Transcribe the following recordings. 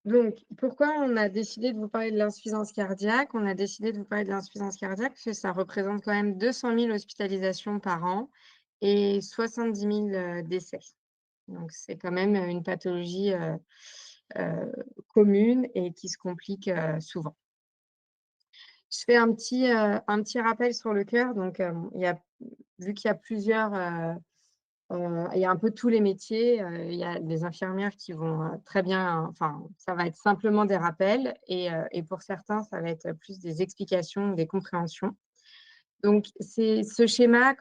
Donc, pourquoi on a décidé de vous parler de l'insuffisance cardiaque? On a décidé de vous parler de l'insuffisance cardiaque parce que ça représente quand même 200 000 hospitalisations par an et 70 000 décès. Donc, c'est quand même une pathologie heu, commune et qui se complique souvent. Je fais un petit rappel sur le cœur. Donc, il y a vu qu'il y a plusieurs, il y a un peu tous les métiers, il y a des infirmières qui vont, très bien enfin, ça va être simplement des rappels et pour certains, ça va être plus des explications ou des compréhensions. Donc c'est ce schéma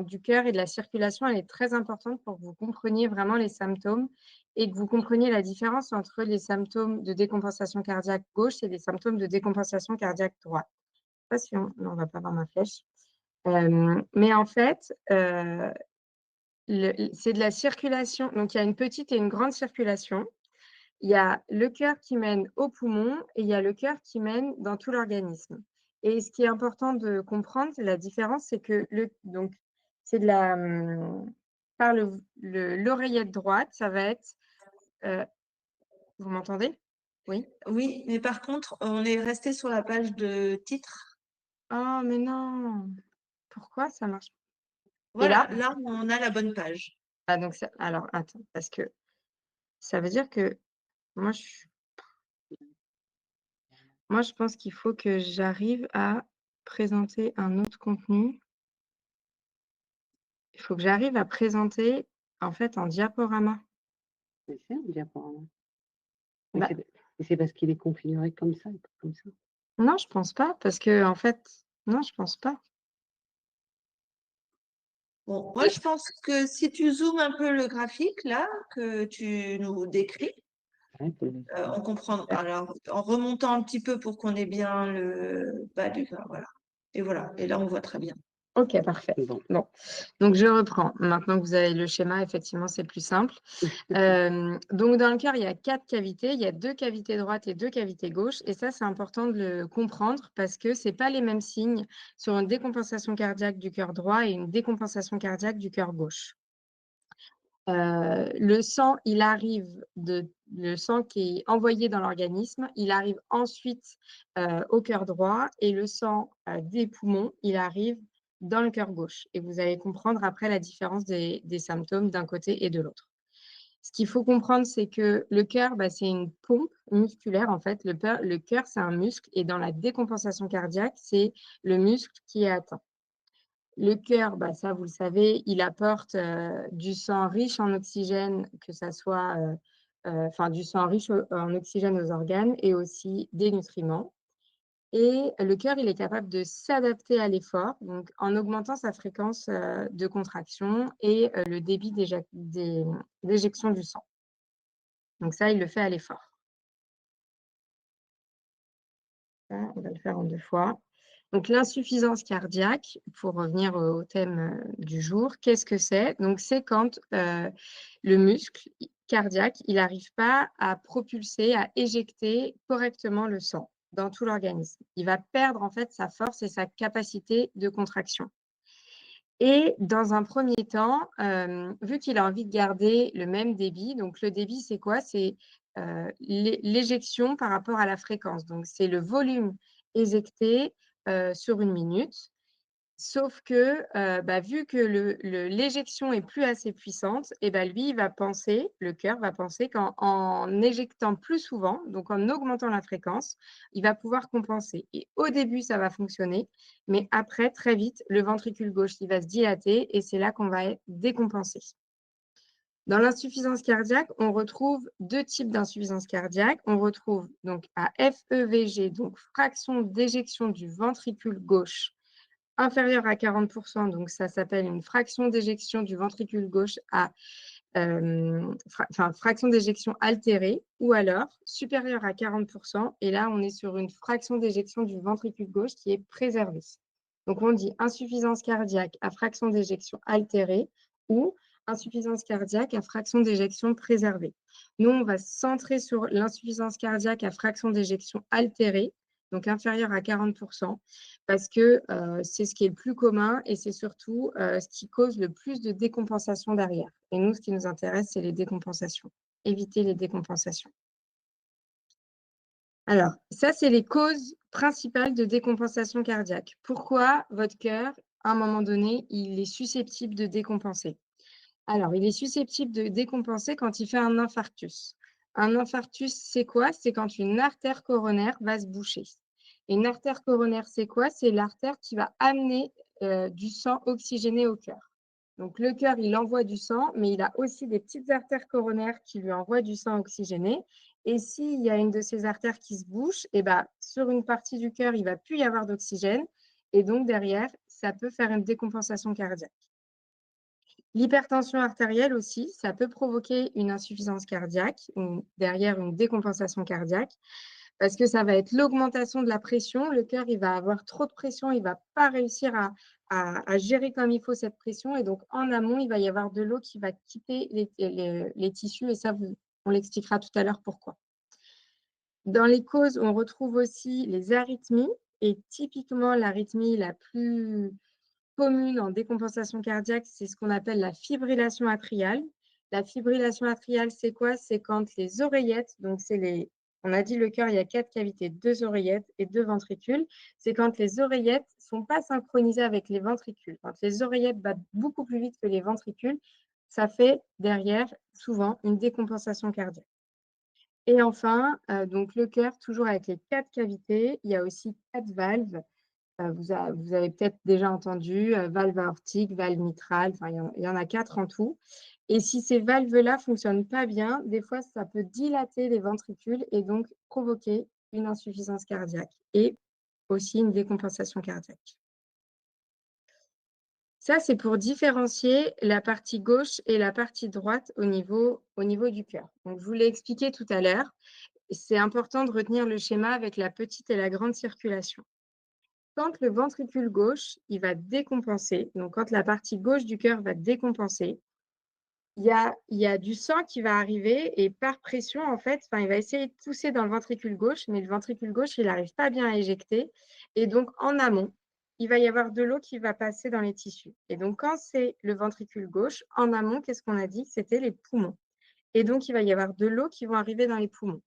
du cœur et de la circulation, elle est très importante pour que vous compreniez vraiment les symptômes et que vous compreniez la différence entre les symptômes de décompensation cardiaque gauche et les symptômes de décompensation cardiaque droite. Je sais pas si on non, on va pas voir ma flèche. Mais en fait, c'est de la circulation, donc il y a une petite et une grande circulation. Il y a le cœur qui mène aux poumons et il y a le cœur qui mène dans tout l'organisme. Et ce qui est important de comprendre, c'est la différence, c'est que c'est de la, par l'oreillette droite, ça va être, heu vous m'entendez? Oui? Oui, mais par contre, on est resté sur la page de titre. Oh mais non! Pourquoi ça marche et Voilà, là? là, on a la bonne page. Ah donc ça alors attends, parce que ça veut dire que moi je moi je pense qu'il faut que j'arrive à présenter un autre contenu. Il faut que j'arrive à présenter, en fait, en diaporama. C'est un diaporama. Mais Bah, c'est parce qu'il est configuré comme ça et pas comme ça. non, je pense pas parce que en fait non, je pense pas. Bon, moi, Et je pense que si tu zoomes un peu le graphique, là, que tu nous décris, Ouais, faut le on comprend. Alors, en remontant un petit peu pour qu'on ait bien le bas du graphe, voilà. Et voilà. Et là, on voit très bien. OK, parfait. bon. Bon, donc je reprends. Maintenant que vous avez le schéma, effectivement, c'est plus simple. Donc dans le cœur, il y a 4 cavités. Il y a 2 cavités droites et 2 cavités gauches et ça, c'est important de le comprendre parce que c'est pas les mêmes signes sur une décompensation cardiaque du cœur droit et une décompensation cardiaque du cœur gauche. Le sang, le sang qui est envoyé dans l'organisme, il arrive ensuite, au cœur droit et le sang, des poumons, il arrive dans le cœur gauche et vous allez comprendre après la différence des symptômes d'un côté et de l'autre. Ce qu'il faut comprendre, c'est que le cœur, bah, c'est une pompe musculaire en fait. Le cœur, c'est un muscle et dans la décompensation cardiaque, c'est le muscle qui est atteint. Le cœur, bah, ça, vous le savez, il apporte, du sang riche en oxygène, que ça soit, enfin du sang riche en oxygène aux organes et aussi des nutriments et le cœur, il est capable de s'adapter à l'effort, donc en augmentant sa fréquence, de contraction et le débit d'éjection du sang. Donc ça, il le fait à l'effort. Ça, on va le faire en 2 fois. Donc l'insuffisance cardiaque, pour revenir au thème, du jour, qu'est-ce que c'est? Donc c'est quand, le muscle cardiaque, il n'arrive pas à propulser, à éjecter correctement le sang dans tout l'organisme. Il va perdre en fait sa force et sa capacité de contraction et dans un premier temps, vu qu'il a envie de garder le même débit, donc le débit, c'est quoi? C'est, l'éjection par rapport à la fréquence. Donc c'est le volume éjecté, sur une minute. Sauf que, bah, vu que l'éjection est plus assez puissante et bah, lui, il va penser, le cœur va penser qu'en éjectant plus souvent, donc en augmentant la fréquence, il va pouvoir compenser et au début, ça va fonctionner, mais après, très vite, le ventricule gauche, il va se dilater et c'est là qu'on va être décompensé. Dans l'insuffisance cardiaque, on retrouve 2 types d'insuffisance cardiaque. On retrouve donc à FEVG, donc fraction d'éjection du ventricule gauche inférieure à 40, donc ça s'appelle une fraction d'éjection du ventricule gauche à, fraction d'éjection altérée ou alors supérieure à 40 et là, on est sur une fraction d'éjection du ventricule gauche qui est préservée. Donc on dit insuffisance cardiaque à fraction d'éjection altérée ou insuffisance cardiaque à fraction d'éjection préservée. Nous, on va se centrer sur l'insuffisance cardiaque à fraction d'éjection altérée, donc inférieure à 40 parce que, c'est ce qui est le plus commun et c'est surtout, ce qui cause le plus de décompensation derrière et nous, ce qui nous intéresse, c'est les décompensations. Éviter les décompensations. Alors, ça, c'est les causes principales de décompensation cardiaque. Pourquoi votre cœur, à un moment donné, il est susceptible de décompenser? Alors, il est susceptible de décompenser quand il fait un infarctus. Un infarctus, c'est quoi? C'est quand une artère coronaire va se boucher. Et une artère coronaire, c'est quoi? C'est l'artère qui va amener du sang oxygéné au cœur. Donc, le cœur, il envoie du sang, mais il a aussi des petites artères coronaires qui lui envoient du sang oxygéné. Et s'il y a une de ces artères qui se bouche, eh ben, sur une partie du cœur, il ne va plus y avoir d'oxygène. Et donc, derrière, ça peut faire une décompensation cardiaque. L'hypertension artérielle aussi, ça peut provoquer une insuffisance cardiaque ou derrière une décompensation cardiaque parce que ça va être l'augmentation de la pression. Le cœur, il va avoir trop de pression, il ne va pas réussir à gérer comme il faut cette pression. Et donc, en amont, il va y avoir de l'eau qui va quitter les tissus. Et ça, on l'expliquera tout à l'heure pourquoi. Dans les causes, on retrouve aussi les arythmies. Et typiquement, l'arythmie la plus commune en décompensation cardiaque, c'est ce qu'on appelle la fibrillation atriale. La fibrillation atriale, c'est quoi? C'est quand les oreillettes, donc on a dit le cœur, il y a 4 cavités, 2 oreillettes et 2 ventricules. C'est quand les oreillettes ne sont pas synchronisées avec les ventricules. Quand les oreillettes battent beaucoup plus vite que les ventricules, ça fait derrière souvent une décompensation cardiaque. Et enfin, donc le cœur, toujours avec les 4 cavités, il y a aussi 4 valves. Vous avez peut-être déjà entendu, valve aortique, valve mitrale, enfin il y en a 4 en tout. Et si ces valves-là ne fonctionnent pas bien, des fois ça peut dilater les ventricules et donc provoquer une insuffisance cardiaque et aussi une décompensation cardiaque. Ça, c'est pour différencier la partie gauche et la partie droite au niveau du cœur. Donc je vous l'ai expliqué tout à l'heure, c'est important de retenir le schéma avec la petite et la grande circulation. Quand le ventricule gauche, il va décompenser, donc quand la partie gauche du cœur va décompenser, il y a du sang qui va arriver et par pression, en fait, il va essayer de pousser dans le ventricule gauche, mais le ventricule gauche, il n'arrive pas bien à éjecter. Et donc, en amont, il va y avoir de l'eau qui va passer dans les tissus. Et donc, quand c'est le ventricule gauche, en amont, qu'est-ce qu'on a dit? C'était les poumons. Et donc, il va y avoir de l'eau qui va arriver dans les poumons.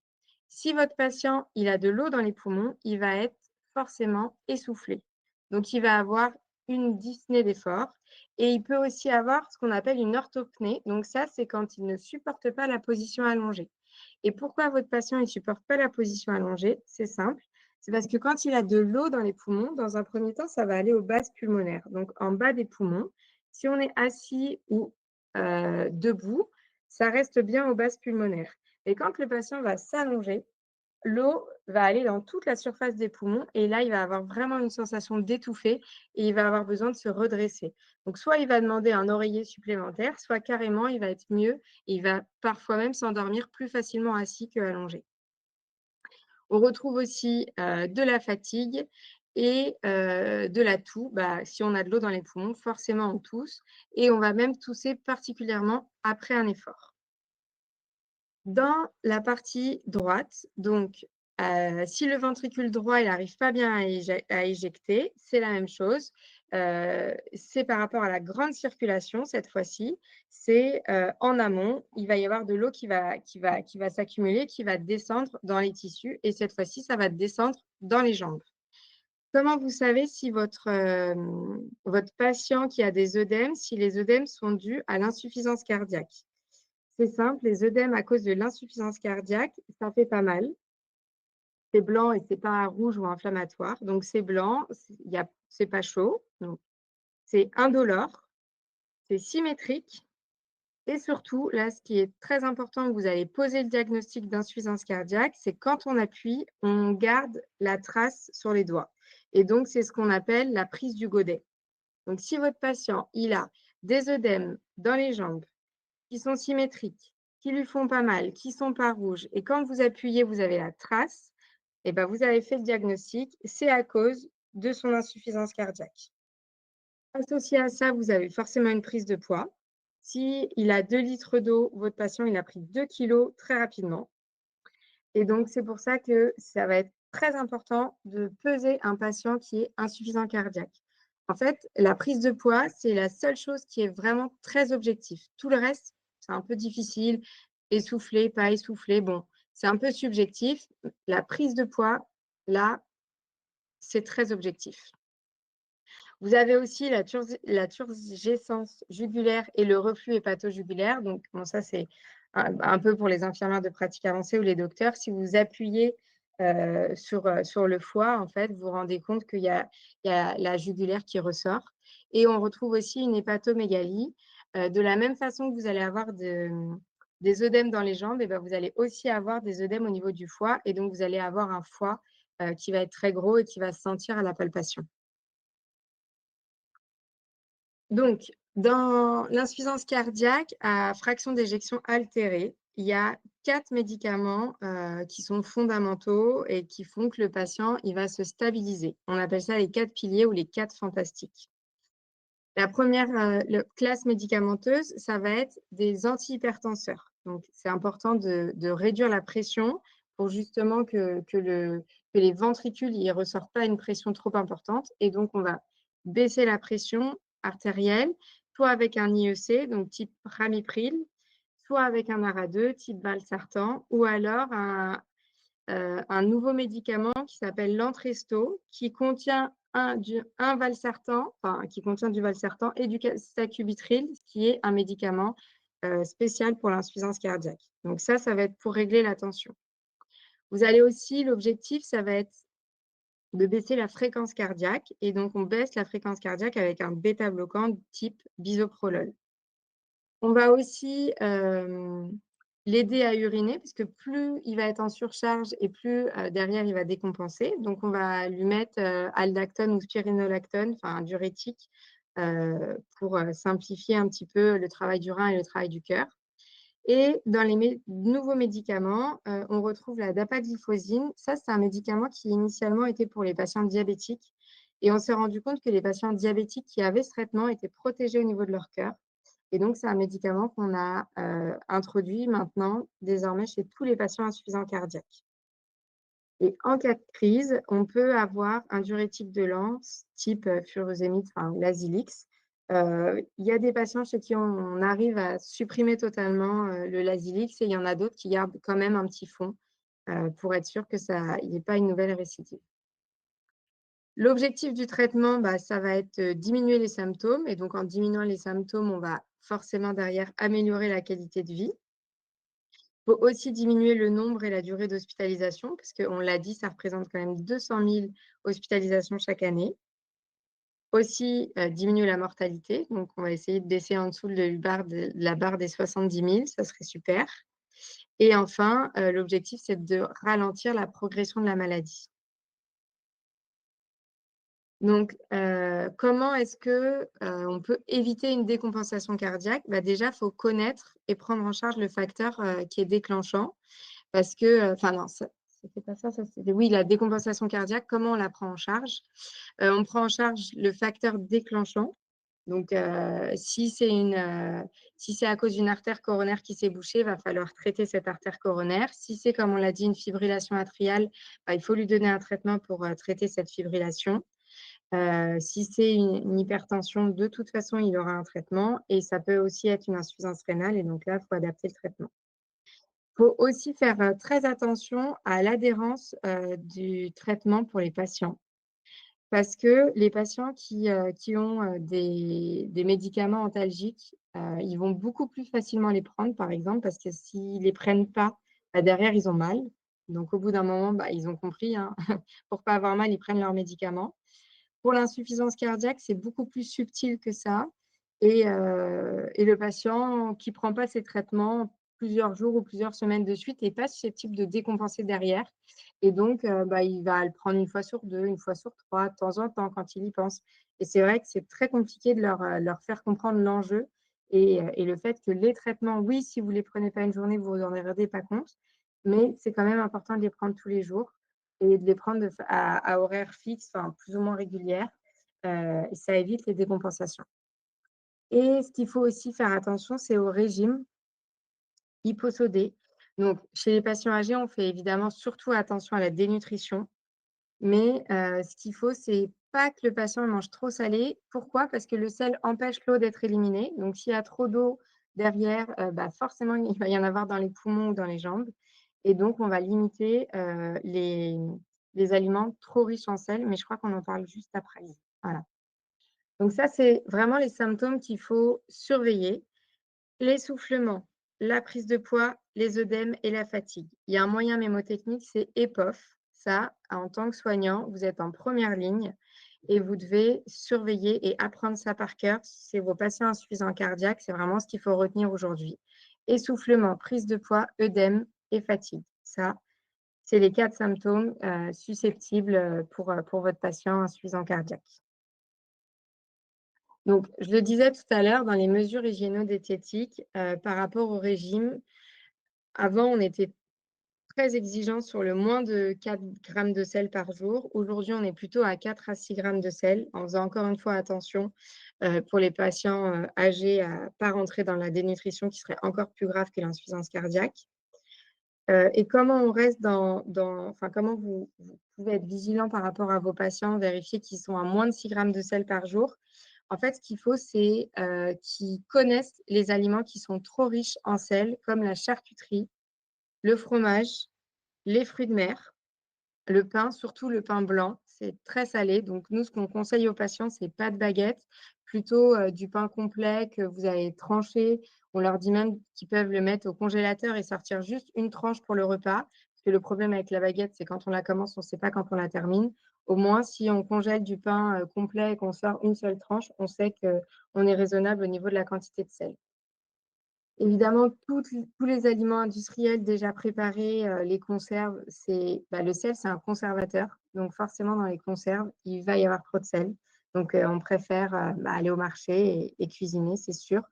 Si votre patient, il a de l'eau dans les poumons, il va être forcément essoufflé. Donc, il va avoir une dyspnée d'effort et il peut aussi avoir ce qu'on appelle une orthopnée. Donc, ça, c'est quand il ne supporte pas la position allongée. Et pourquoi votre patient ne supporte pas la position allongée? C'est simple. C'est parce que quand il a de l'eau dans les poumons, dans un premier temps, ça va aller aux bases pulmonaires, donc en bas des poumons. Si on est assis ou debout, ça reste bien aux bases pulmonaires. Et quand le patient va s'allonger, l'eau va aller dans toute la surface des poumons et là, il va avoir vraiment une sensation d'étouffer et il va avoir besoin de se redresser. Donc, soit il va demander un oreiller supplémentaire, soit carrément, il va être mieux et il va parfois même s'endormir plus facilement assis qu'allongé. On retrouve aussi de la fatigue et de la toux. Si on a de l'eau dans les poumons, forcément on tousse et on va même tousser particulièrement après un effort. Dans la partie droite, donc si le ventricule droit n'arrive pas bien à éjecter, c'est la même chose. C'est par rapport à la grande circulation cette fois-ci. C'est en amont, il va y avoir de l'eau qui va s'accumuler, qui va descendre dans les tissus et cette fois-ci, ça va descendre dans les jambes. Comment vous savez si votre patient qui a des œdèmes, si les œdèmes sont dus à l'insuffisance cardiaque? C'est simple, les œdèmes à cause de l'insuffisance cardiaque, ça fait pas mal. C'est blanc et c'est pas rouge ou inflammatoire. Donc c'est blanc, c'est pas chaud. Donc c'est indolore, c'est symétrique. Et surtout, là, ce qui est très important, vous allez poser le diagnostic d'insuffisance cardiaque, c'est quand on appuie, on garde la trace sur les doigts. Et donc, c'est ce qu'on appelle la prise du godet. Donc, si votre patient, il a des œdèmes dans les jambes, qui sont symétriques, qui lui font pas mal, qui ne sont pas rouges, et quand vous appuyez, vous avez la trace, et ben vous avez fait le diagnostic, c'est à cause de son insuffisance cardiaque. Associé à ça, vous avez forcément une prise de poids. S'il a 2 litres d'eau, votre patient, il a pris 2 kilos très rapidement. Et donc, c'est pour ça que ça va être très important de peser un patient qui est insuffisant cardiaque. En fait, la prise de poids, c'est la seule chose qui est vraiment très objective. Tout le reste, c'est un peu difficile. Essoufflé, pas essoufflé, bon, c'est un peu subjectif. La prise de poids, là, c'est très objectif. Vous avez aussi la turgescence jugulaire et le reflux hépato-jugulaire. Donc, bon, ça, c'est un peu pour les infirmières de pratique avancée ou les docteurs. Si vous appuyez sur le foie, en fait, vous vous rendez compte qu'il y a la jugulaire qui ressort. Et on retrouve aussi une hépatomégalie. De la même façon que vous allez avoir des œdèmes dans les jambes, et ben, vous allez aussi avoir des œdèmes au niveau du foie. Et donc, vous allez avoir un foie qui va être très gros et qui va se sentir à la palpation. Donc, dans l'insuffisance cardiaque à fraction d'éjection altérée, il y a 4 médicaments qui sont fondamentaux et qui font que le patient il va se stabiliser. On appelle ça les 4 piliers ou les 4 fantastiques. La première classe médicamenteuse, ça va être des antihypertenseurs. Donc, c'est important de réduire la pression pour justement que les ventricules ne ressortent pas à une pression trop importante. Et donc, on va baisser la pression artérielle, soit avec un IEC, donc type ramipril, soit avec un ARA2, type valsartan, ou alors un nouveau médicament qui s'appelle l'Entresto, qui contient un valsartan, enfin, qui contient du valsartan et du sacubitril, qui est un médicament spécial pour l'insuffisance cardiaque. Donc ça va être pour régler la tension. Vous allez aussi, l'objectif, ça va être de baisser la fréquence cardiaque. Et donc, on baisse la fréquence cardiaque avec un bêta-bloquant type bisoprolol. On va aussi l'aider à uriner, parce que plus il va être en surcharge et plus derrière, il va décompenser. Donc, on va lui mettre aldactone ou spironolactone, enfin un diurétique, pour simplifier un petit peu le travail du rein et le travail du cœur. Et dans les nouveaux médicaments, on retrouve la dapagliflozine. Ça, c'est un médicament qui initialement était pour les patients diabétiques. Et on s'est rendu compte que les patients diabétiques qui avaient ce traitement étaient protégés au niveau de leur cœur. Et donc, c'est un médicament qu'on a introduit maintenant, désormais, chez tous les patients insuffisants cardiaques. Et en cas de crise, on peut avoir un diurétique de lance type furosémide, enfin Lasix. Il y a des patients chez qui on arrive à supprimer totalement le Lasix et il y en a d'autres qui gardent quand même un petit fond pour être sûr que il n'y ait pas une nouvelle récidive. L'objectif du traitement, ça va être diminuer les symptômes. Et donc, en diminuant les symptômes, on va forcément derrière améliorer la qualité de vie. Il faut aussi diminuer le nombre et la durée d'hospitalisation, parce qu'on l'a dit, ça représente quand même 200 000 hospitalisations chaque année. Aussi, diminuer la mortalité. Donc, on va essayer de baisser en dessous de la barre des 70 000, ça serait super. Et enfin, l'objectif, c'est de ralentir la progression de la maladie. Donc, comment est-ce qu'on peut éviter une décompensation cardiaque? Déjà, il faut connaître et prendre en charge le facteur qui est déclenchant. Parce que, enfin non, c'était pas ça, c'était oui, la décompensation cardiaque, comment on la prend en charge? On prend en charge le facteur déclenchant. Donc, si c'est à cause d'une artère coronaire qui s'est bouchée, il va falloir traiter cette artère coronaire. Si c'est, comme on l'a dit, une fibrillation atriale, il faut lui donner un traitement pour traiter cette fibrillation. Si c'est une hypertension, de toute façon, il aura un traitement et ça peut aussi être une insuffisance rénale et donc là, il faut adapter le traitement. Il faut aussi faire très attention à l'adhérence du traitement pour les patients. Parce que les patients qui ont des médicaments antalgiques, ils vont beaucoup plus facilement les prendre, par exemple, parce que s'ils ne les prennent pas, derrière, ils ont mal. Donc, au bout d'un moment, ils ont compris, hein, pour ne pas avoir mal, ils prennent leurs médicaments. Pour l'insuffisance cardiaque, c'est beaucoup plus subtil que ça et le patient qui ne prend pas ses traitements plusieurs jours ou plusieurs semaines de suite n'est pas susceptible de décompenser derrière et donc il va le prendre une fois sur 2, une fois sur 3, de temps en temps quand il y pense et c'est vrai que c'est très compliqué de leur faire comprendre l'enjeu et le fait que les traitements, oui, si vous ne les prenez pas une journée, vous vous en rendez pas compte, mais c'est quand même important de les prendre tous les jours et de les prendre à horaire fixe, enfin plus ou moins régulière, et ça évite les décompensations. Et ce qu'il faut aussi faire attention, c'est au régime hyposodé. Donc, chez les patients âgés, on fait évidemment surtout attention à la dénutrition, mais ce qu'il faut, c'est pas que le patient mange trop salé. Pourquoi? Parce que le sel empêche l'eau d'être éliminée. Donc, s'il y a trop d'eau derrière, forcément, il va y en avoir dans les poumons ou dans les jambes. Et donc, on va limiter les aliments trop riches en sel, mais je crois qu'on en parle juste après. Voilà. Donc ça, c'est vraiment les symptômes qu'il faut surveiller. L'essoufflement, la prise de poids, les œdèmes et la fatigue. Il y a un moyen mémotechnique, c'est EPOF. Ça, en tant que soignant, vous êtes en première ligne et vous devez surveiller et apprendre ça par cœur. Si c'est vos patients insuffisants cardiaques, c'est vraiment ce qu'il faut retenir aujourd'hui. Essoufflement, prise de poids, œdème et fatigue. Ça, c'est les 4 symptômes susceptibles pour votre patient insuffisant cardiaque. Donc, je le disais tout à l'heure, dans les mesures hygiéno-diététiques, par rapport au régime, avant, on était très exigeant sur le moins de 4 grammes de sel par jour. Aujourd'hui, on est plutôt à 4 à 6 grammes de sel, en faisant encore une fois attention pour les patients âgés à ne pas rentrer dans la dénutrition qui serait encore plus grave que l'insuffisance cardiaque. Et comment on reste enfin, comment vous pouvez être vigilant par rapport à vos patients, vérifier qu'ils sont à moins de 6 grammes de sel par jour. En fait, ce qu'il faut, c'est qu'ils connaissent les aliments qui sont trop riches en sel, comme la charcuterie, le fromage, les fruits de mer, le pain, surtout le pain blanc, c'est très salé. Donc, nous, ce qu'on conseille aux patients, c'est pas de baguette, plutôt du pain complet que vous avez tranché. On leur dit même qu'ils peuvent le mettre au congélateur et sortir juste une tranche pour le repas. Parce que le problème avec la baguette, c'est quand on la commence, on ne sait pas quand on la termine. Au moins, si on congèle du pain complet et qu'on sort une seule tranche, on sait qu'on est raisonnable au niveau de la quantité de sel. Évidemment, tous les aliments industriels déjà préparés, les conserves, le sel, c'est un conservateur. Donc forcément, dans les conserves, il va y avoir trop de sel. Donc on préfère aller au marché et cuisiner, c'est sûr.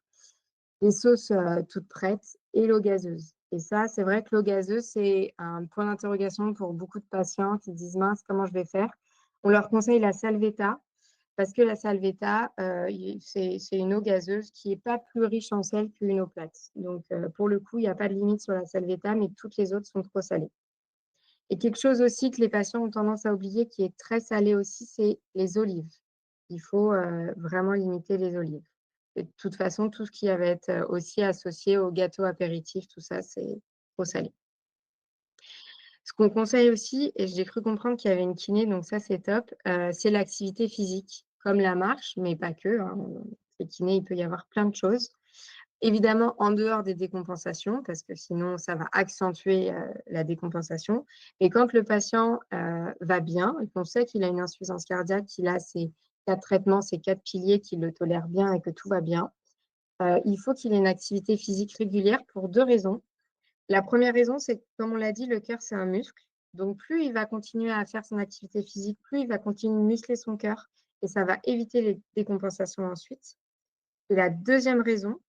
Les sauces toutes prêtes et l'eau gazeuse. Et ça, c'est vrai que l'eau gazeuse, c'est un point d'interrogation pour beaucoup de patients qui disent: «Mince, comment je vais faire?» On leur conseille la Salvetta. Parce que la Salvetta, c'est une eau gazeuse qui n'est pas plus riche en sel qu'une eau plate. Donc, pour le coup, il n'y a pas de limite sur la Salvetta, mais toutes les autres sont trop salées. Et quelque chose aussi que les patients ont tendance à oublier, qui est très salé aussi, c'est les olives. Il faut vraiment limiter les olives. Et de toute façon, tout ce qui va être aussi associé aux gâteaux apéritifs, tout ça, c'est trop salé. Ce qu'on conseille aussi, et j'ai cru comprendre qu'il y avait une kiné, donc ça c'est top, c'est l'activité physique, comme la marche, mais pas que, hein. Les kinés, il peut y avoir plein de choses. Évidemment, en dehors des décompensations, parce que sinon ça va accentuer la décompensation. Et quand le patient va bien et qu'on sait qu'il a une insuffisance cardiaque, qu'il a ces 4 traitements, ces 4 piliers, qu'il le tolère bien et que tout va bien, il faut qu'il ait une activité physique régulière pour 2 raisons. La première raison, c'est que, comme on l'a dit, le cœur, c'est un muscle. Donc, plus il va continuer à faire son activité physique, plus il va continuer de muscler son cœur et ça va éviter les décompensations ensuite. Et la deuxième raison,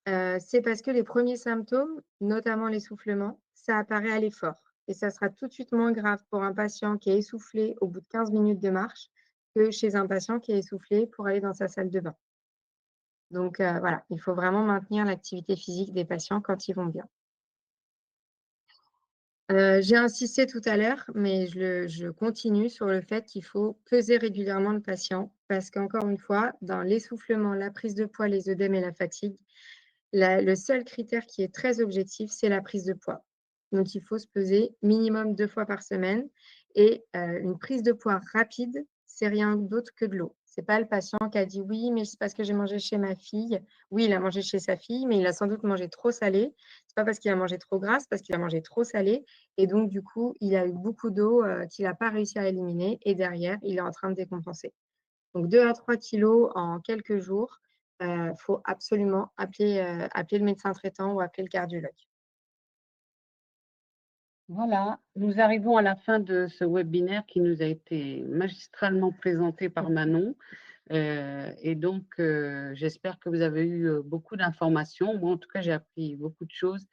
c'est parce que les premiers symptômes, notamment l'essoufflement, ça apparaît à l'effort. Et ça sera tout de suite moins grave pour un patient qui est essoufflé au bout de 15 minutes de marche que chez un patient qui est essoufflé pour aller dans sa salle de bain. Donc, voilà, il faut vraiment maintenir l'activité physique des patients quand ils vont bien. J'ai insisté tout à l'heure, mais je continue sur le fait qu'il faut peser régulièrement le patient parce qu'encore une fois, dans l'essoufflement, la prise de poids, les œdèmes et la fatigue, le seul critère qui est très objectif, c'est la prise de poids. Donc il faut se peser minimum 2 fois par semaine et une prise de poids rapide, c'est rien d'autre que de l'eau. C'est pas le patient qui a dit: «Oui, mais c'est parce que j'ai mangé chez ma fille». Oui, il a mangé chez sa fille, mais il a sans doute mangé trop salé. C'est pas parce qu'il a mangé trop gras, c'est parce qu'il a mangé trop salé et donc du coup, il a eu beaucoup d'eau, qu'il a pas réussi à éliminer et derrière, il est en train de décompenser. Donc 2 à 3 kilos en quelques jours, faut absolument appeler le médecin traitant ou appeler le cardiologue. Voilà, nous arrivons à la fin de ce webinaire qui nous a été magistralement présenté par Manon. Et donc, j'espère que vous avez eu beaucoup d'informations. Moi, en tout cas, j'ai appris beaucoup de choses.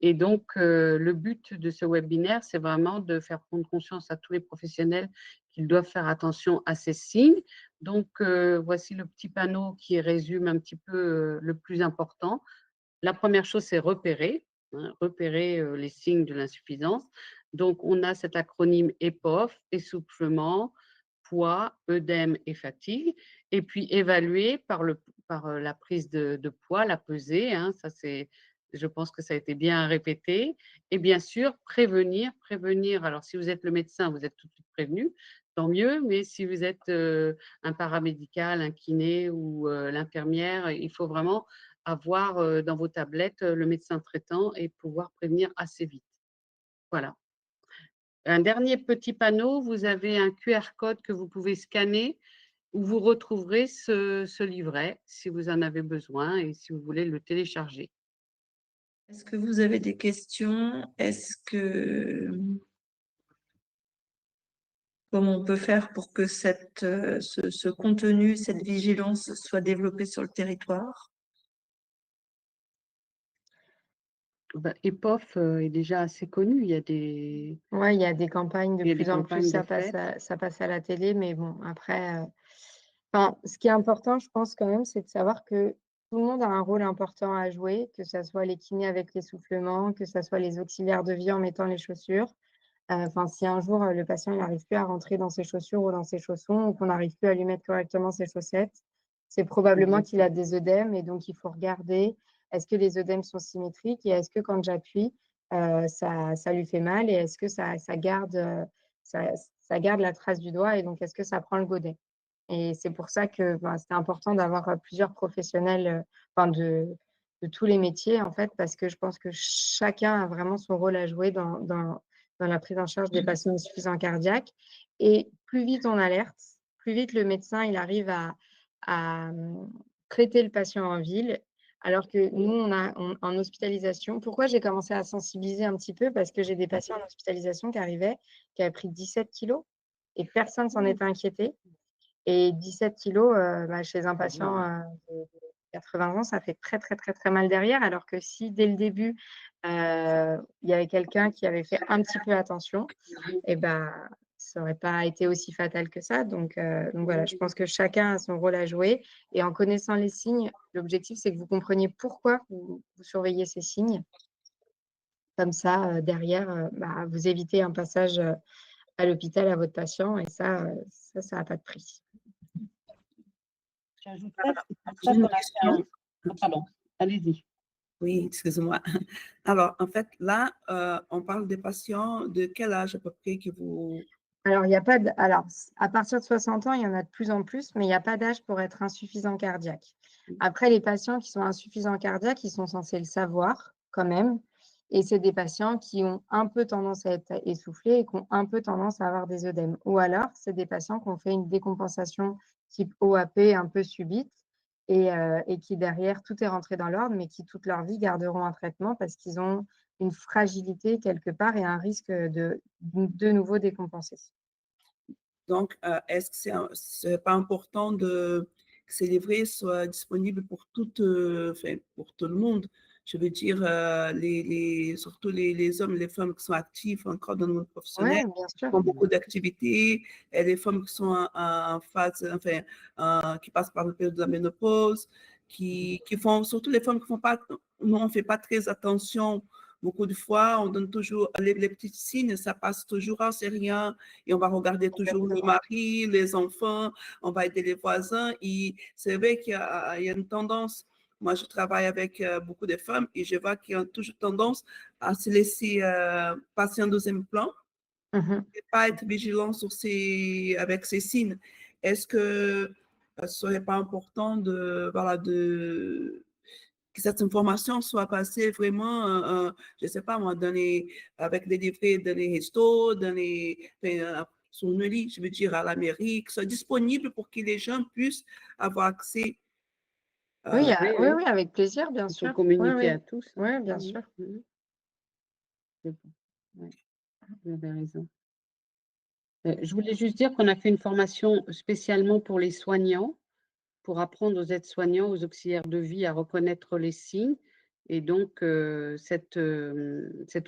Et donc, le but de ce webinaire, c'est vraiment de faire prendre conscience à tous les professionnels qu'ils doivent faire attention à ces signes. Donc, voici le petit panneau qui résume un petit peu le plus important. La première chose, c'est repérer, hein, repérer les signes de l'insuffisance. Donc, on a cet acronyme EPOF, essoufflement, poids, œdème et fatigue. Et puis, évaluer par la prise de poids, la pesée, hein, ça c'est Je pense que ça a été bien répété et bien sûr prévenir. Alors si vous êtes le médecin, vous êtes tout de suite prévenu, tant mieux, mais si vous êtes, un paramédical, un kiné ou, l'infirmière, il faut vraiment avoir, dans vos tablettes, le médecin traitant et pouvoir prévenir assez vite. Voilà. Un dernier petit panneau, vous avez un QR code que vous pouvez scanner où vous retrouverez ce livret si vous en avez besoin et si vous voulez le télécharger. Est-ce que vous avez des questions? Comment on peut faire pour que ce contenu, cette vigilance soit développée sur le territoire? Bah, EPOF, est déjà assez connu. Il y a des Ouais, il y a des campagnes de il y a des plus en plus, campagnes de fait. ça passe à la télé, mais bon, après, enfin, ce qui est important, je pense quand même, c'est de savoir que tout le monde a un rôle important à jouer, que ça soit les kinés avec l'essoufflement, que ça soit les auxiliaires de vie en mettant les chaussures. Enfin, si un jour, le patient il n'arrive plus à rentrer dans ses chaussures ou dans ses chaussons ou qu'on n'arrive plus à lui mettre correctement ses chaussettes, c'est probablement qu'il a Exactement. des œdèmes et donc il faut regarder, est-ce que les œdèmes sont symétriques et est-ce que quand j'appuie, ça lui fait mal et est-ce que ça garde, ça ça garde la trace du doigt et donc est-ce que ça prend le godet? Et c'est pour ça que, ben, c'était important d'avoir, plusieurs professionnels, enfin de tous les métiers en fait, parce que je pense que chacun a vraiment son rôle à jouer dans la prise en charge des patients insuffisants cardiaques et plus vite on alerte, plus vite le médecin il arrive à traiter le patient en ville. Alors que nous, on en hospitalisation pourquoi j'ai commencé à sensibiliser un petit peu? Parce que j'ai des patients en hospitalisation qui arrivaient, qui avaient pris 17 kilos et personne s'en était inquiété et 17 kilos, bah, chez un patient, de 80 ans, ça fait très, très, très, très mal derrière. Alors que si dès le début, il y avait quelqu'un qui avait fait un petit peu attention et bah, ça aurait pas été aussi fatal que ça. Donc voilà, je pense que chacun a son rôle à jouer et en connaissant les signes, l'objectif, c'est que vous compreniez pourquoi vous surveillez ces signes. Comme ça, derrière, bah, vous évitez un passage, à l'hôpital à votre patient et ça a pas de prix. J'ajouterais que c'est pour J'ai ça une qu'on a fait question. un pardon, allez-y. Oui, excusez-moi. Alors, en fait, là, on parle des patients de quel âge à peu près que vous... Alors, il y a pas d alors, à partir de 60 ans, il y en a de plus en plus, mais il y a pas d'âge pour être insuffisant cardiaque. Après, les patients qui sont insuffisants cardiaques, ils sont censés le savoir quand même et c'est des patients qui ont un peu tendance à être essoufflés et qui ont un peu tendance à avoir des œdèmes ou alors c'est des patients qui ont fait une décompensation type OAP un peu subite et qui derrière tout est rentré dans l'ordre, mais qui toute leur vie garderont un traitement parce qu'ils ont une fragilité quelque part et un risque de nouveau décompenser. Donc, est-ce que c'est pas important que ces livrets soient disponibles pour enfin, pour tout le monde? Je veux dire, surtout les hommes et les femmes qui sont actifs encore dans le monde Ouais, professionnel, bien qui sûr. font beaucoup d'activités, et les femmes qui sont en phase, enfin, qui passent par le période de la ménopause, qui font, surtout les femmes qui font pas, nous, on fait pas très attention. Beaucoup de fois, on donne toujours les petits signes, ça passe toujours, ah, c'est rien, et on va regarder toujours le mari, les enfants, on va aider les voisins. Et c'est vrai qu'il y a une tendance. Moi, je travaille avec beaucoup de femmes et je vois qu'il y a toujours tendance à se laisser passer en deuxième plan Mmh. et pas être vigilant avec ces signes. Est-ce que ce ne serait pas important voilà, que cette information soit passée vraiment, je ne sais pas moi, avec des livrets dans les restos, enfin, sur le lit, je veux dire, à la mairie, que ce soit disponible pour que les gens puissent avoir accès. Oui, euh, Oui, oui, oui, oui, avec plaisir, bien il faut sûr. le Oui, communiquer oui. à tous, hein. Oui, bien Mmh sûr. mh. Mmh. C'est bon. Ouais, vous avez raison. Je voulais juste dire qu'on a fait une formation spécialement pour les soignants, pour apprendre aux aides-soignants, aux auxiliaires de vie à reconnaître les signes et donc cet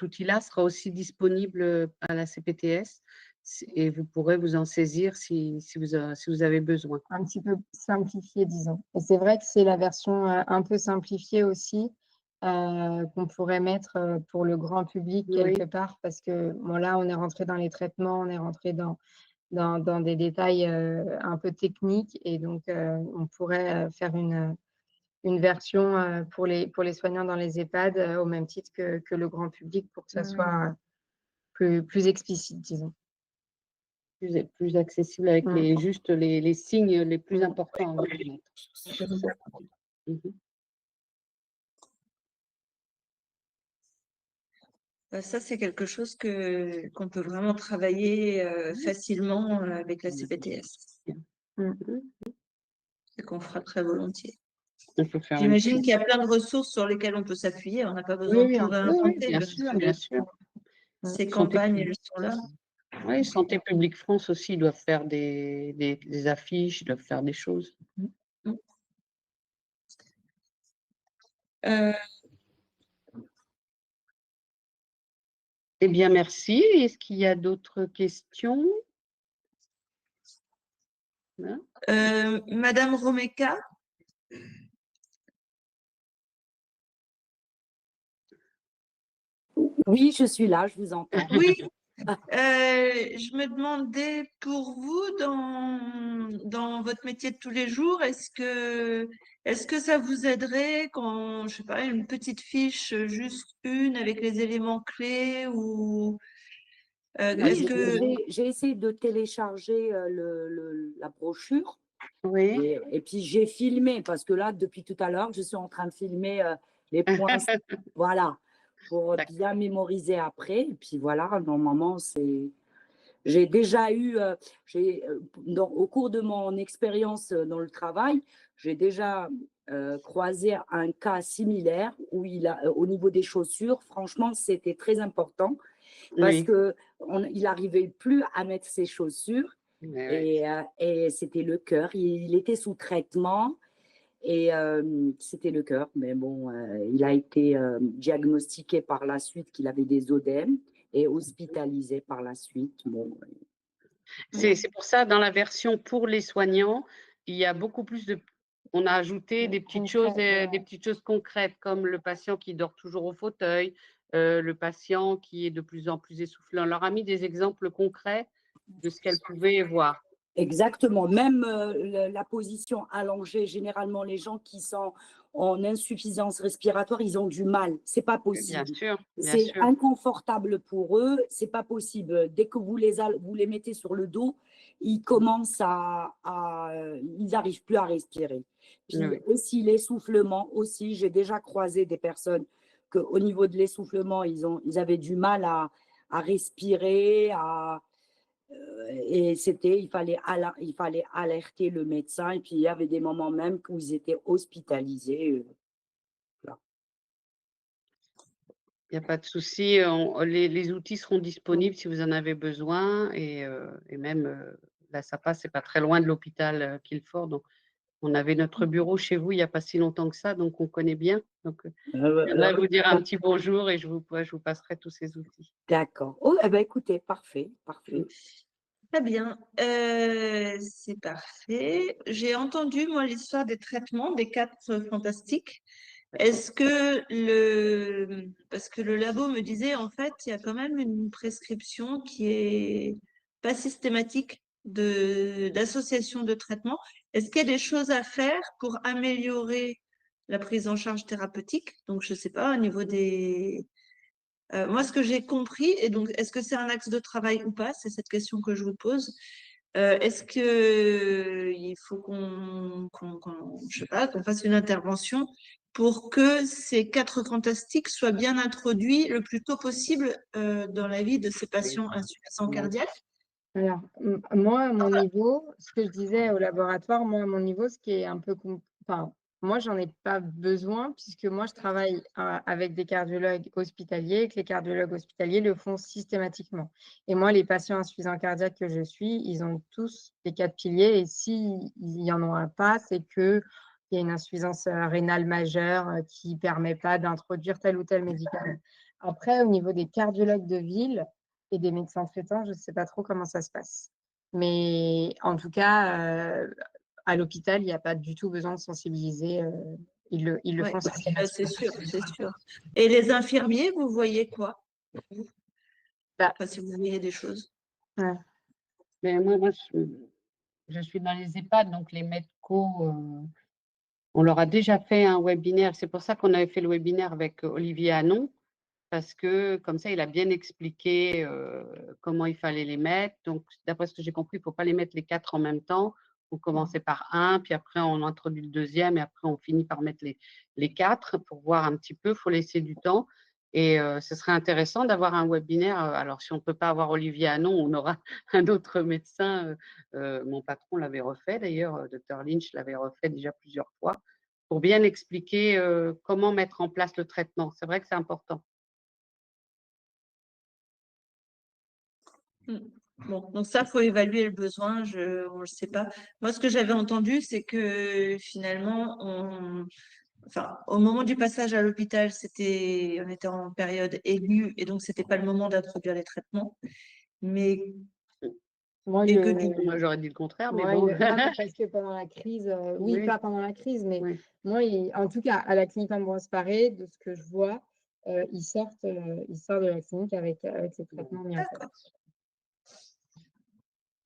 outil-là sera aussi disponible, à la CPTS et vous pourrez vous en saisir si vous avez besoin. Un petit peu simplifié, disons. Et c'est vrai que c'est la version, un peu simplifiée aussi, qu'on pourrait mettre, pour le grand public quelque Oui, part parce que, bon, là, on est rentré dans les traitements, on est rentré dans des détails, un peu techniques et donc on pourrait, faire une version pour les soignants dans les EHPAD au même titre que le grand public pour que ça soit plus explicite, disons. Plus accessible avec Mm. juste les signes les plus Mm. importants. Mhm. Ça, c'est quelque chose qu'on peut vraiment travailler facilement avec la CPTS Mm. et qu'on fera très volontiers. On peut faire une J'imagine petite- qu'il y a plein de ressources sur lesquelles on peut s'appuyer. On n'a pas besoin Oui, de tout oui, réinventer. bien parce sûr, que bien sûr. Ces Santé campagnes, publique. elles sont là. Oui, Santé publique France aussi doivent faire des affiches, doivent faire des choses. Euh, Eh bien, merci. Est-ce qu'il y a d'autres questions? Hein? Madame Romeka, Oui, je suis là, je vous entends. oui, je me demandais pour vous, dans votre métier de tous les jours, est-ce que ça vous aiderait quand, je sais pas, une petite fiche, juste une avec les éléments clés ou est-ce Oui, que j'ai essayé de télécharger la brochure Oui. et puis j'ai filmé parce que là, depuis tout à l'heure, je suis en train de filmer les points, voilà, pour D'accord. bien mémoriser après. Et puis voilà, normalement, j'ai déjà eu, au cours de mon expérience dans le travail, j'ai déjà croisé un cas similaire où au niveau des chaussures, franchement, c'était très important parce Oui. qu'il n'arrivait plus à mettre ses chaussures Oui. et c'était le cœur. Il était sous traitement et c'était le cœur. Mais bon, il a été diagnostiqué par la suite qu'il avait des ODM et hospitalisé par la suite. Bon, C'est pour ça, dans la version pour les soignants, il y a beaucoup plus de. On a ajouté des petites choses, des petites choses concrètes, comme le patient qui dort toujours au fauteuil, le patient qui est de plus en plus essoufflé. On leur a mis des exemples concrets de ce qu'elles pouvaient voir. exactement. Même la position allongée, généralement, les gens qui sont en insuffisance respiratoire, ils ont du mal. C'est pas Bien possible. sûr, bien C'est sûr. inconfortable pour eux. C'est pas possible. Dès que vous les mettez sur le dos, ils commencent ils n'arrivent plus à respirer. Puis Oui. aussi l'essoufflement. Aussi, j'ai déjà croisé des personnes que, au niveau de l'essoufflement, ils avaient du mal à respirer, et il fallait alerter le médecin. Et puis, il y avait des moments même où ils étaient hospitalisés. Voilà. Il n'y a pas de souci. Les outils seront disponibles si vous en avez besoin. Et même, là, ça passe, c'est pas très loin de l'hôpital Quilfort. Donc, on avait notre bureau chez vous il n'y a pas si longtemps que ça, donc on connaît bien. Donc, je viendrai vous dire un petit bonjour et je vous passerai tous ces outils. D'accord. Oh, eh ben, écoutez, parfait, parfait. très bien, c'est parfait. J'ai entendu, moi, l'histoire des traitements, des 4 fantastiques. Est-ce que parce que le labo me disait, en fait, il y a quand même une prescription qui est pas systématique d'association de traitements. Est-ce qu'il y a des choses à faire pour améliorer la prise en charge thérapeutique? Donc, je sais pas, au niveau des… moi, ce que j'ai compris, et donc, est-ce que c'est un axe de travail ou pas? C'est cette question que je vous pose. Est-ce qu'il faut je sais pas, qu'on fasse une intervention pour que ces 4 fantastiques soient bien introduits le plus tôt possible dans la vie de ces patients insuffisants cardiaques? Alors, moi, à mon niveau, ce que je disais au laboratoire, moi, à mon niveau, ce qui est un peu… Enfin, moi, j'en ai pas besoin puisque moi, je travaille avec des cardiologues hospitaliers et que les cardiologues hospitaliers le font systématiquement. Et moi, les patients insuffisants cardiaques que je suis, ils ont tous les 4 piliers et s'il n'y en aura pas, c'est qu'il y a une insuffisance rénale majeure qui ne permet pas d'introduire tel ou tel médicament. Après, au niveau des cardiologues de ville, et des médecins traitants, je ne sais pas trop comment ça se passe. Mais en tout cas, à l'hôpital, il n'y a pas du tout besoin de sensibiliser. Ils le Ouais, font c'est systématiquement. sûr, c'est sûr. Et les infirmiers, vous voyez quoi? Bah, Enfin, si vous voyez des choses. ouais. Mais moi je suis dans les EHPAD, donc les médicaux, On leur a déjà fait un webinaire. C'est pour ça qu'on avait fait le webinaire avec Olivier Hanon, parce que comme ça, il a bien expliqué comment il fallait les mettre. Donc, d'après ce que j'ai compris, il ne faut pas les mettre les 4 en même temps. Il faut commencer par un, puis après, on introduit le deuxième, et après, on finit par mettre les 4 pour voir un petit peu. Il faut laisser du temps. Et ce serait intéressant d'avoir un webinaire. Alors, si on ne peut pas avoir Olivier Hanon, on aura un autre médecin. Mon patron l'avait refait, d'ailleurs, Dr Lynch l'avait refait déjà plusieurs fois, pour bien expliquer comment mettre en place le traitement. C'est vrai que c'est important. Bon, donc ça, il faut évaluer le besoin, on ne le sait pas. Moi, ce que j'avais entendu, c'est que finalement, au moment du passage à l'hôpital, on était en période aiguë et donc c'était pas le moment d'introduire les traitements. Mais Moi, et que du coup, moi, j'aurais dit le contraire, mais Ouais, bon. non, mais parce que pendant la crise, oui, Oui. pas pendant la crise, mais Oui. moi, en tout cas, à la clinique Ambroise Paré, de ce que je vois, ils sortent de la clinique avec ces traitements mis en place.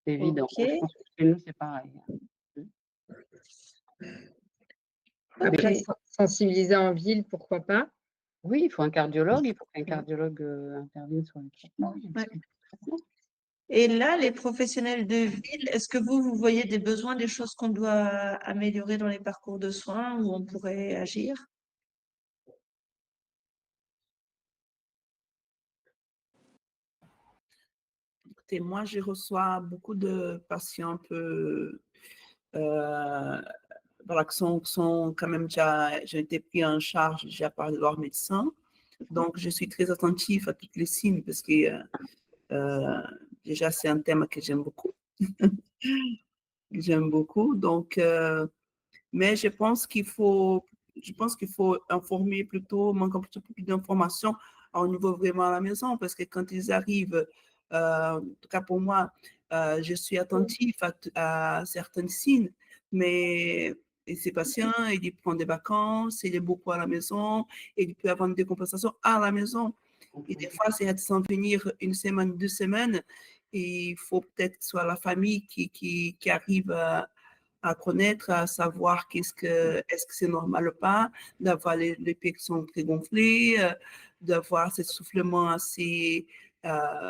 C'est évident. Ok. Je pense que chez nous, c'est pareil. Après, Ok. sensibiliser en ville, pourquoi pas. Oui, il faut un cardiologue, il faut qu'un cardiologue intervienne sur le traitement. Ouais. Et là, les professionnels de ville, est-ce que vous voyez des besoins, des choses qu'on doit améliorer dans les parcours de soins où on pourrait agir? Écoutez, moi, je reçois beaucoup de patients un peu, voilà, qui sont quand même déjà, j'ai été pris en charge déjà par leur médecin. Donc, je suis très attentive à toutes les signes parce que déjà, c'est un thème que j'aime beaucoup. J'aime beaucoup. Donc, mais je pense qu'il faut informer plutôt, manquer un petit peu plus d'informations au niveau vraiment à la maison, parce que quand ils arrivent, en tout cas pour moi, je suis attentive à certains signes, mais ces patients, ils prennent des vacances, il est beaucoup à la maison, et il peut avoir des compensations à la maison. Et des fois, c'est sans venir une semaine, 2 semaines, et il faut peut-être que ce soit la famille qui arrive à connaître, à savoir est-ce que c'est normal ou pas, d'avoir les pieds qui sont très gonflés, d'avoir ce soufflement assez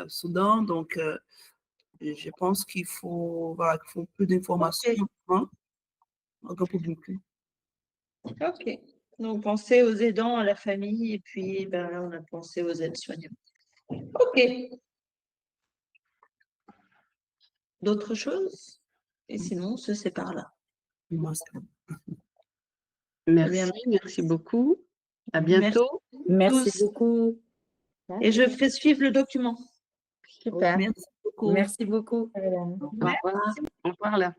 soudain. Donc, je pense qu'il faut, voilà, qu'il faut plus d'informations hein, au grand public. Ok. Donc, pensez aux aidants, à la famille, et puis ben, là, on a pensé aux aides-soignants. Ok. D'autres choses? Et sinon, on se sépare là. Moi, c'est bon. Merci, merci beaucoup. À bientôt. Merci Tous. beaucoup. Et je ferai suivre le document. Super. Merci beaucoup. Merci beaucoup. Voilà. Au revoir. Au revoir là.